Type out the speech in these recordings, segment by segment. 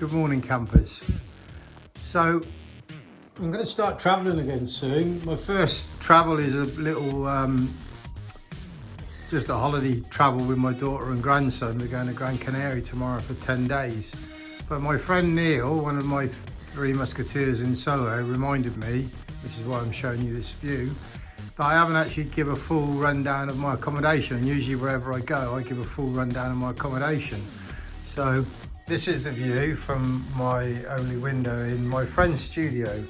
Good morning, campers. So I'm going to start travelling again soon. My first travel is a little just a holiday travel with my daughter and grandson. We're going to Gran Canaria tomorrow for 10 days. But my friend Neil, one of my three musketeers in Soho, reminded me, which is why I'm showing you this view, that I haven't actually give a full rundown of my accommodation. And usually wherever I go, I give a full rundown of my accommodation. So this is the view from my only window in my friend's studio.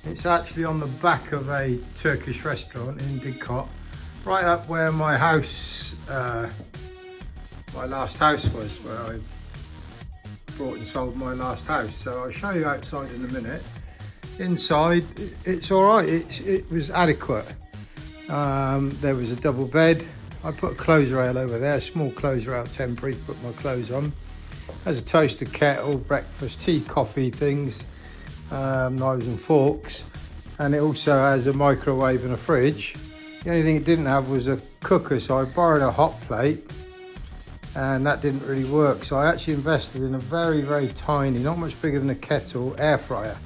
It's actually on the back of a Turkish restaurant in Didcot, right up where my house, my last house was, where I bought and sold my last house. So I'll show you outside in a minute. Inside, it's all right. It was adequate. There was a double bed. I put a clothes rail over there, a small clothes rail temporary to put my clothes on. There's a toaster kettle, breakfast, tea, coffee things, knives and forks, and it also has a microwave and a fridge. The only thing it didn't have was a cooker, so I borrowed a hot plate and that didn't really work. So I actually invested in a very, very tiny, not much bigger than a kettle, air fryer.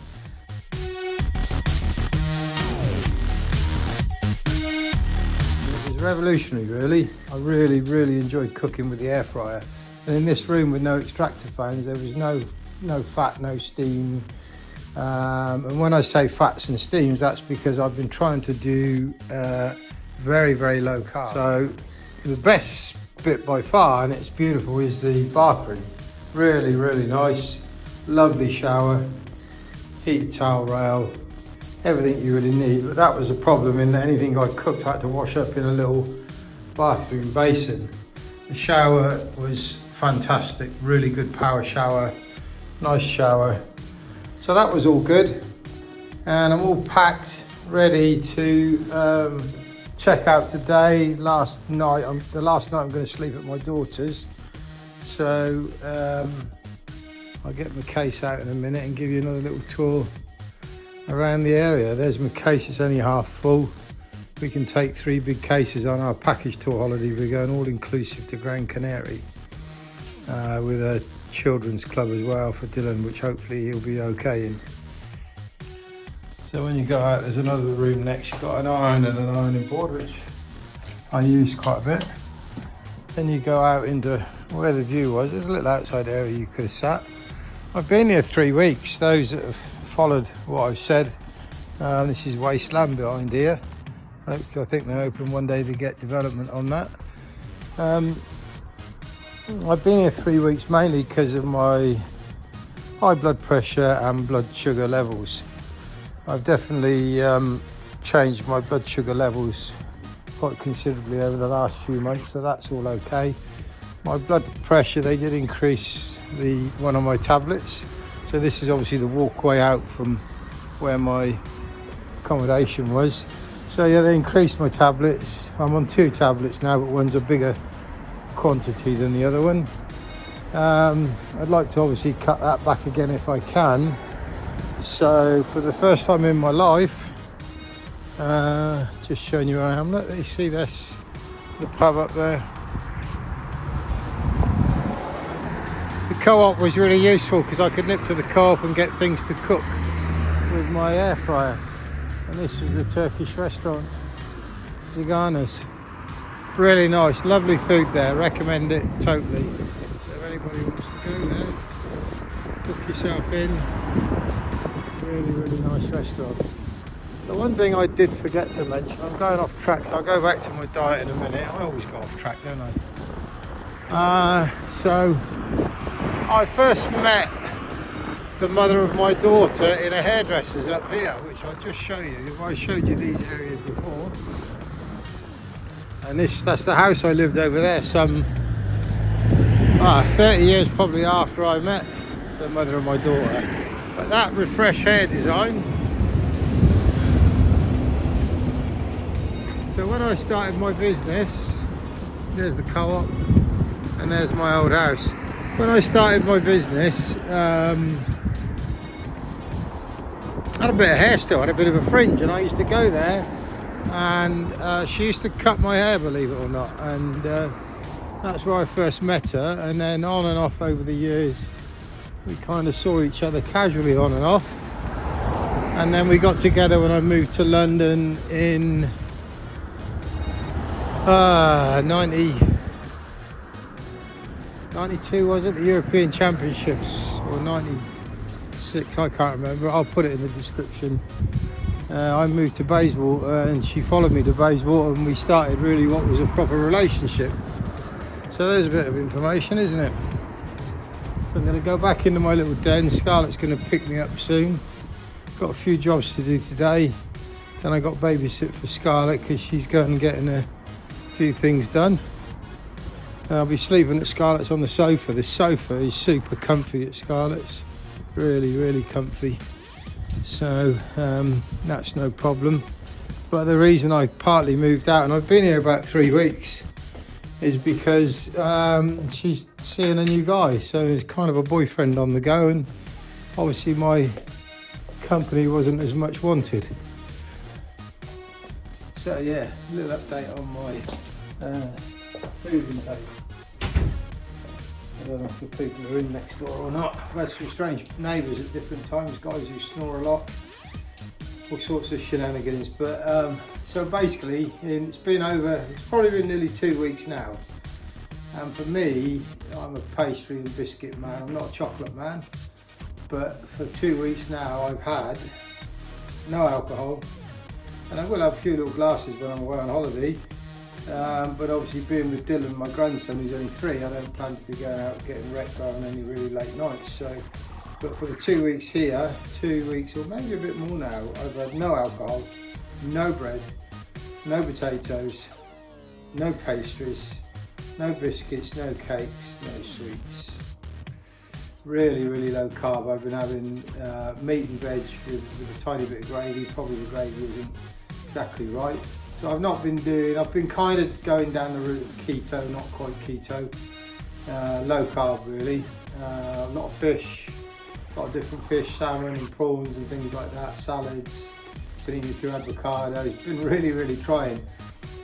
It was revolutionary, really. I really enjoyed cooking with the air fryer. And in this room with no extractor fans, there was no fat, no steam. And when I say fats and steams, that's because I've been trying to do very low carb. So the best bit by far, and it's beautiful, is the bathroom. Really nice, lovely shower, heated towel rail, everything you really need. But that was a problem in that anything I cooked I had to wash up in a little bathroom basin. The shower was fantastic, really good power shower, nice shower. So that was all good, and I'm all packed, ready to check out today. The last night I'm going to sleep at my daughter's, so I'll get my case out in a minute and give you another little tour around the area. There's my case, it's only half full. We can take 3 big cases on our package tour holiday. We're going all inclusive to Gran Canaria with a children's club as well for Dylan, which hopefully he'll be okay in. So when you go out, there's another room next. You've got an iron and an ironing board, which I use quite a bit. Then you go out into where the view was. There's a little outside area you could have sat. I've been here 3 weeks. Those that have followed what I've said, this is wasteland behind here. I think they're hoping one day to get development on that. I've been here 3 weeks mainly because of my high blood pressure and blood sugar levels. I've definitely changed my blood sugar levels quite considerably over the last few months, so that's all okay. My blood pressure, they did increase one of my tablets. So this is obviously the walkway out from where my accommodation was. So yeah, they increased my tablets. I'm on 2 tablets now, but one's a bigger quantity than the other one. I'd like to obviously cut that back again if I can. So for the first time in my life, just showing you around. Look, you see this, the pub up there. The co-op was really useful because I could nip to the co-op and get things to cook with my air fryer. And this is the Turkish restaurant, Zigana's. Really nice, lovely food there, recommend it totally. So if anybody wants to go there, book yourself in. Really nice restaurant. The one thing I did forget to mention, I'm going off track, so I'll go back to my diet in a minute. I always go off track, don't I? So I first met the mother of my daughter in a hairdresser's up here, which I'll just show you. I showed you these areas before. And that's the house I lived over there some 30 years probably after I met the mother of my daughter. But that refresh hair design. So when I started my business, there's the co-op and there's my old house. When I started my business, I had a bit of hair still, I had a bit of a fringe, and I used to go there and she used to cut my hair, believe it or not, and that's where I first met her. And then on and off over the years we kind of saw each other casually on and off, and then we got together when I moved to London in 92, was it? The European Championships, or 96, I can't remember. I'll put it in the description. I moved to Bayswater and she followed me to Bayswater, and we started really what was a proper relationship. So there's a bit of information, isn't it? So I'm going to go back into my little den. Scarlett's going to pick me up soon. Got a few jobs to do today. Then I got babysit for Scarlett because she's going and getting a few things done. I'll be sleeping at Scarlett's on the sofa. This sofa is super comfy at Scarlett's. Really comfy. So that's no problem. But the reason I partly moved out, and I've been here about 3 weeks, is because she's seeing a new guy. So there's kind of a boyfriend on the go, and obviously my company wasn't as much wanted. So yeah, a little update on my food intake. I don't know if the people are in next door or not. I've had some strange neighbours at different times, guys who snore a lot, all sorts of shenanigans. But so basically, it's probably been nearly 2 weeks now. And for me, I'm a pastry and biscuit man. I'm not a chocolate man. But for 2 weeks now, I've had no alcohol. And I will have a few little glasses when I'm away on holiday. But obviously being with Dylan, my grandson, who's only 3, I don't plan to be going out getting wrecked on any really late nights. So, but for the 2 weeks here, 2 weeks or maybe a bit more now, I've had no alcohol, no bread, no potatoes, no pastries, no biscuits, no cakes, no sweets. Really low carb. I've been having meat and veg with a tiny bit of gravy. Probably the gravy isn't exactly right. So I've been kind of going down the route of keto, not quite keto, low carb really, a lot of fish, a lot of different fish, salmon and prawns and things like that, salads, been eating a few avocados, been really trying.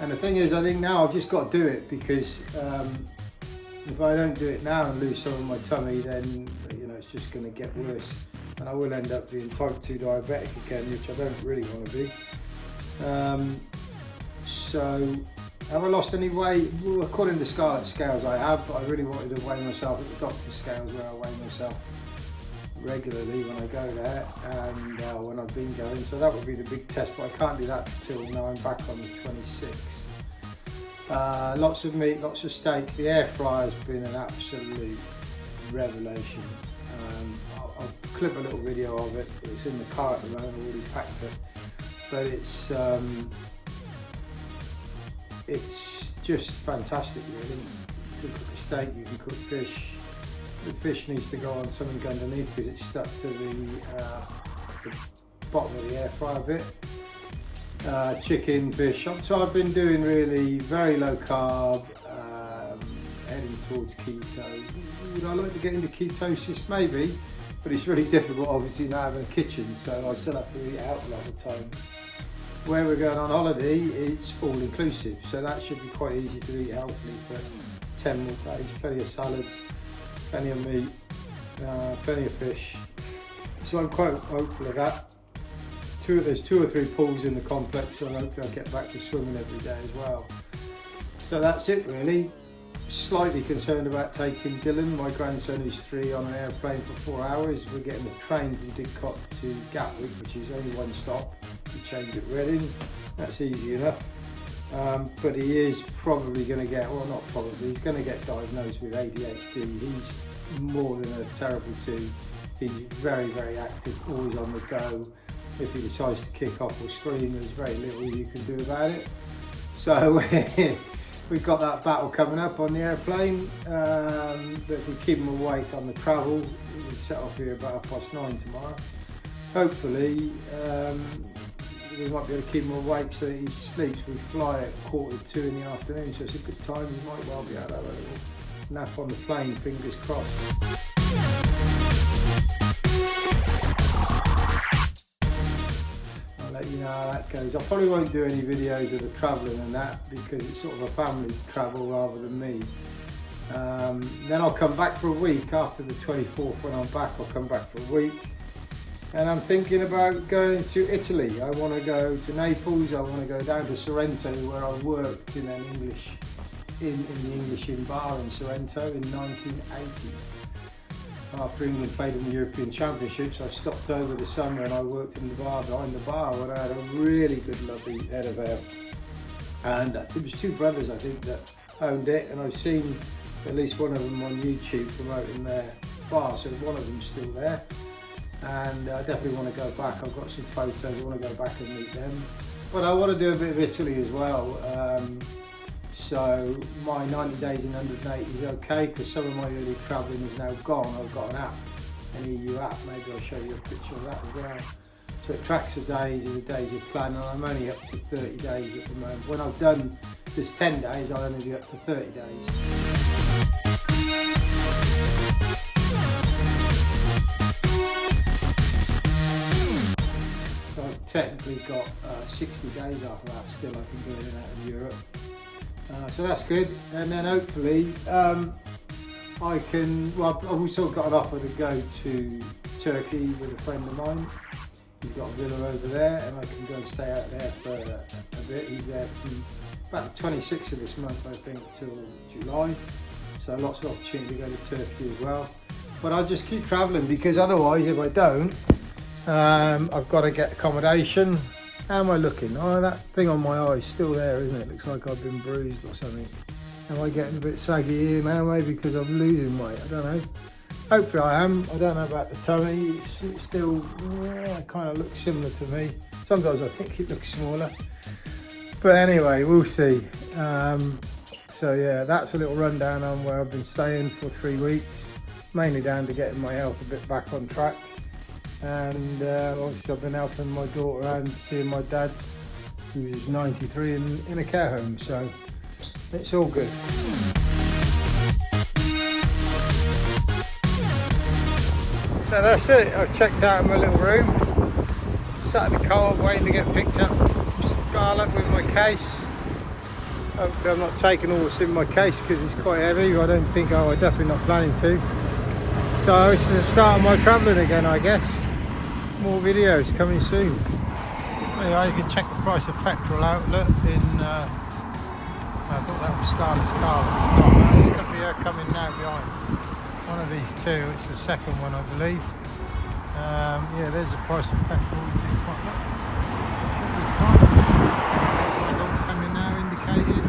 And the thing is, I think now I've just got to do it, because if I don't do it now and lose some of my tummy, then it's just going to get worse, and I will end up being type 2 diabetic again, which I don't really want to be. So, have I lost any weight? Well, according to Scarlett's scales I have, but I really wanted to weigh myself at the doctor's scales, where I weigh myself regularly when I go there, and when I've been going. So that would be the big test, but I can't do that till now I'm back on the 26th. Lots of meat, lots of steaks. The air fryer has been an absolute revelation. I'll clip a little video of it. It's in the car at the moment, I've already packed it. But it's just fantastic really. You can cook a steak, you can cook fish. The fish needs to go on something underneath because it's stuck to the bottom of the air fryer bit. Chicken, fish. So I've been doing really very low carb, heading towards keto. Would I like to get into ketosis? Maybe, but it's really difficult obviously not having a kitchen, so I still have to eat out a lot of the time. Where we're going on holiday, it's all inclusive, so that should be quite easy to eat healthily for 10 more days. Plenty of salads, plenty of meat, plenty of fish. So I'm quite hopeful of that. There's 2 or 3 pools in the complex, so hopefully I'll get back to swimming every day as well. So that's it really. Slightly concerned about taking Dylan, my grandson who's 3, on an airplane for 4 hours. We're getting a train from Didcot to Gatwick, which is only 1 stop. We change at Reading, that's easy enough. But he is probably going to get, well not probably, he's going to get diagnosed with ADHD. He's more than a terrible 2. He's very active, always on the go. If he decides to kick off or scream, there's very little you can do about it. So we've got that battle coming up on the airplane, but if we keep him awake on the travel, we'll set off here about 9:30 tomorrow. Hopefully we might be able to keep him awake so that he sleeps. We fly at 1:45 in the afternoon, so it's a good time. He might well be able to have a little nap on the plane, fingers crossed. Let you know how that goes. I probably won't do any videos of the travelling and that, because it's sort of a family travel rather than me. Then I'll come back for a week after the 24th. When I'm back, I'll come back for a week. And I'm thinking about going to Italy. I want to go to Naples. I want to go down to Sorrento, where I worked in an English in the English Inn bar in Sorrento in 1980. After England played in the European Championships, I stopped over the summer and I worked in the bar behind the bar, where I had a really good, lovely head of hair. And it was two brothers, I think, that owned it, and I've seen at least one of them on YouTube promoting their bar, so one of them's still there. And I definitely want to go back. I've got some photos, I want to go back and meet them. But I want to do a bit of Italy as well. So my 90 days in 180 is okay, because some of my early travelling is now gone. I've got an app, an EU app, maybe I'll show you a picture of that as well. So it tracks the days and the days you plan, and I'm only up to 30 days at the moment. When I've done this 10 days, I'll only be up to 30 days. So I've technically got 60 days after that still I can go in and out of Europe. So that's good, and then hopefully I can, well, I've also got an offer to go to Turkey with a friend of mine. He's got a villa over there, and I can go and stay out there for a bit. He's there from about the 26th of this month, I think, till July. So lots of opportunity to go to Turkey as well. But I'll just keep travelling, because otherwise, if I don't, I've got to get accommodation. How am I looking? Oh, that thing on my eye is still there, isn't it? Looks like I've been bruised or something. Am I getting a bit saggy here now? Maybe because I'm losing weight, I don't know. Hopefully I am. I don't know about the tummy. It's still, yeah, it kind of looks similar to me. Sometimes I think it looks smaller. But anyway, we'll see. So yeah, that's a little rundown on where I've been staying for 3 weeks. Mainly down to getting my health a bit back on track. And obviously I've been helping my daughter and seeing my dad, who's 93, in a care home, so it's all good. So that's it, I've checked out my little room, sat in the car waiting to get picked up from Scarlett with my case. Hopefully I'm not taking all this in my case because it's quite heavy. I don't think, I'm definitely not planning to. So it's the start of my travelling again, I guess. More videos coming soon. Anyway, you can check the price of petrol outlet in, I thought that was Scarlett's car, but it's not. There's going to be her coming now behind. One of these two, it's the second one I believe. Yeah, there's the price of petrol. Coming now, indicated.